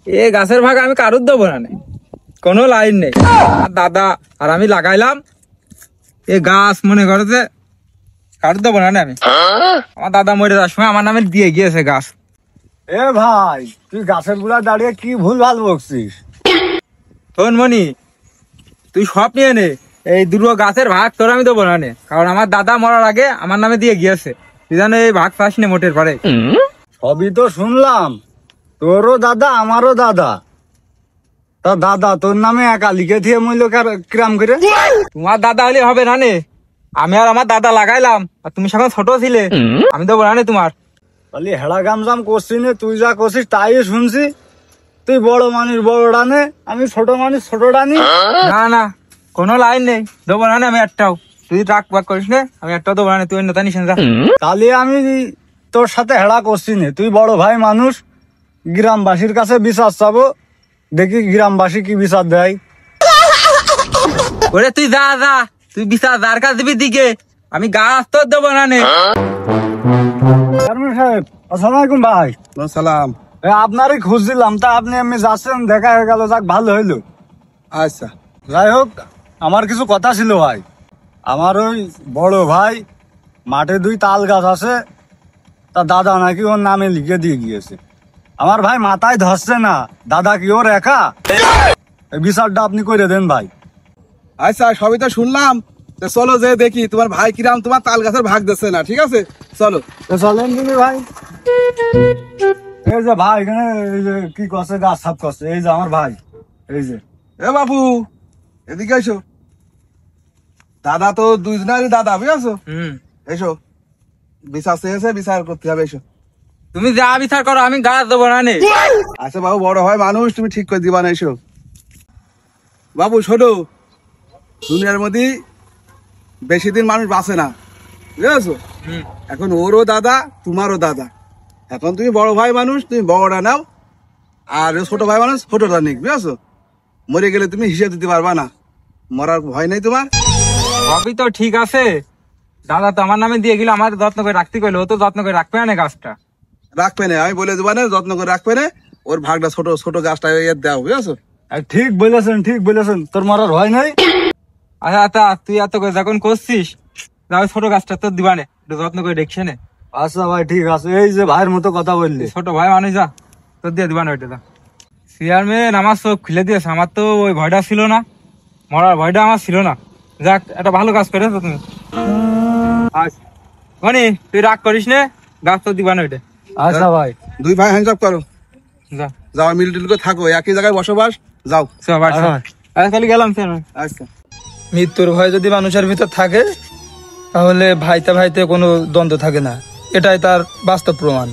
এ গাছের ভাগ আমি কারুর দেবো না, কোনো লাইন নেই। আমার দাদা আর আমি লাগাইলাম এ গাছ, মনে করে যে কারুর দেবো না আমি। আমার দাদা মরে যাওয়ার সময় আমার নামে দিয়ে গিয়েছে গাছ। এ ভাই, তুই গাছের গুলা দাঁড়িয়ে কি ভুল ভাল বকছিস? শোন মনি, তুই সব নিয়ে নে, এই দুটো গাছের ভাগ তোর আমি দেবো না, কারণ আমার দাদা মরার আগে আমার নামে দিয়ে গিয়েছে। তুই জানো এই ভাগ পাস নে মোটের পরে। সবই তো শুনলাম, তোরও দাদা আমারও দাদা। তা দাদা তোর নামে একা লিখে দিয়ে মূল্য কিরাম করে? তোমার দাদা হলে হবে না, আমি আর আমার দাদা লাগাইলাম, আর তুমি সখন ছোট ছিলে, আমি দেবো না তোমার। খালি হেড়া গামজাম করছিস নে, তুই যা করছিস তাই শুনছি। তুই বড় মানুষ বড় ডানে, আমি ছোট মানুষ ছোট ডানি। না না, কোনো লাইন নেই, দেবো না আমি একটাও। তুই রাগ বাগ করিস না, আমি একটাও দেবো না, তুই অন্য নিস না। তাহলে আমি তোর সাথে হেড়া করছি নে, তুই বড় ভাই মানুষ, গ্রামবাসীর কাছে বিচার চাবো, দেখি গ্রামবাসী কি বিচার দেয়। ওরে তুই যা যা, তুই বিচার যার কাছে দিবি দিকে, আমি গাছ তো দেবো না। চেয়ারম্যান সাহেব, আসসালামু আলাইকুম ভাই। সালাম। আপনারই খুঁজছিলাম, তা আপনি এমনি যাচ্ছেন, দেখা হয়ে গেল, যাক ভালো হইলো। আচ্ছা, যাই হোক, আমার কিছু কথা ছিল ভাই। আমার ওই বড় ভাই মাঠে 2 তাল গাছ আছে, তা দাদা নাকি ওর নামে লিখে দিয়ে গিয়েছে। আমার ভাই মাথায় ধরছে না, দাদা কি ওর একা? এই বিচারটা আপনি করে দেন ভাই। আচ্ছা, সবই তো শুনলাম। তো চলো যে দেখি তোমার ভাই কিরাম তোমার তাল গাছের ভাগ দিচ্ছে না। ঠিক আছে, চলো। তো চলেন কিন্তু ভাই। এই যে ভাই এখানে এই যে কি করছে, গাছ সাফ করছে, এই যে আমার ভাই, এই যে। এ বাবু, এদিকে এসো। দাদা তো দুইজনেরই দাদা, বুঝেছো? এসো, বিচার চেয়েছে, বিচার করতে হবে। এসো। তুমি যা বিচার করো, আমি গাছ দেবো না। আচ্ছা বাবু, বড় হয় মানুষ, তুমি ঠিক করে দিবা না। এসো বাবু, শোনো, দুনিয়ার মধ্যে বেশি দিন মানুষ বাঁচে না, বুঝেছো? এখন ওরও দাদা, তোমারও দাদা। এখন তুমি বড় ভাই মানুষ, তুমি বড়টা নাও, আর ছোট ভাই মানুষ ছোটটা নিক, বুঝেছো? মরে গেলে তুমি হিসেব দিতে পারবা না, মরার ভয় নেই তোমার। সবই তো ঠিক আছে, দাদা তো আমার নামে দিয়ে গেলে, আমার যত্ন করে রাখতে গেলে, ও তো যত্ন করে রাখবে না গাছটা। রাখবে না, আমি বলে দেবো না, যত্ন করে রাখবে না। ওর ভাগটা ছোট ছোট গাছটা দাও, বুঝেছো? ঠিক বলেছেন, ঠিক বলেছেন, তোর মরার ভয় নাই। আচ্ছা আচ্ছা, তুই এত করে যখন করছিস, তাহলে ছোট গাছটা তোর দিবা না, একটু যত্ন করে দেখছে না। আচ্ছা ভাই, ঠিক আছে, এই যে ভাইয়ের মতো কথা বললি। ছোট ভাই মানুষ, যা তোর দিয়ে দিবা না ওইটা। চেয়ারম্যান আমার চোখ খুলে দিয়েছে, আমার তো ওই ভয়টা ছিল না, মরার ভয়টা আমার ছিল না। যাক, একটা ভালো কাজ করেছো তুমি। মানে তুই রাগ করিস না, গাছ তো দিবা না ওইটা। আচ্ছা ভাই। দুই ভাই হ্যান্ডস আপ করো, যা যাও, মিল টিল করে থাকো, একই জায়গায় বসবাস, যাও। খালি গেলাম। আচ্ছা। মৃত্যুর ভয় যদি মানুষের ভিতর থাকে, তাহলে ভাইতে ভাইতে কোনো দ্বন্দ্ব থাকে না, এটাই তার বাস্তব প্রমাণ।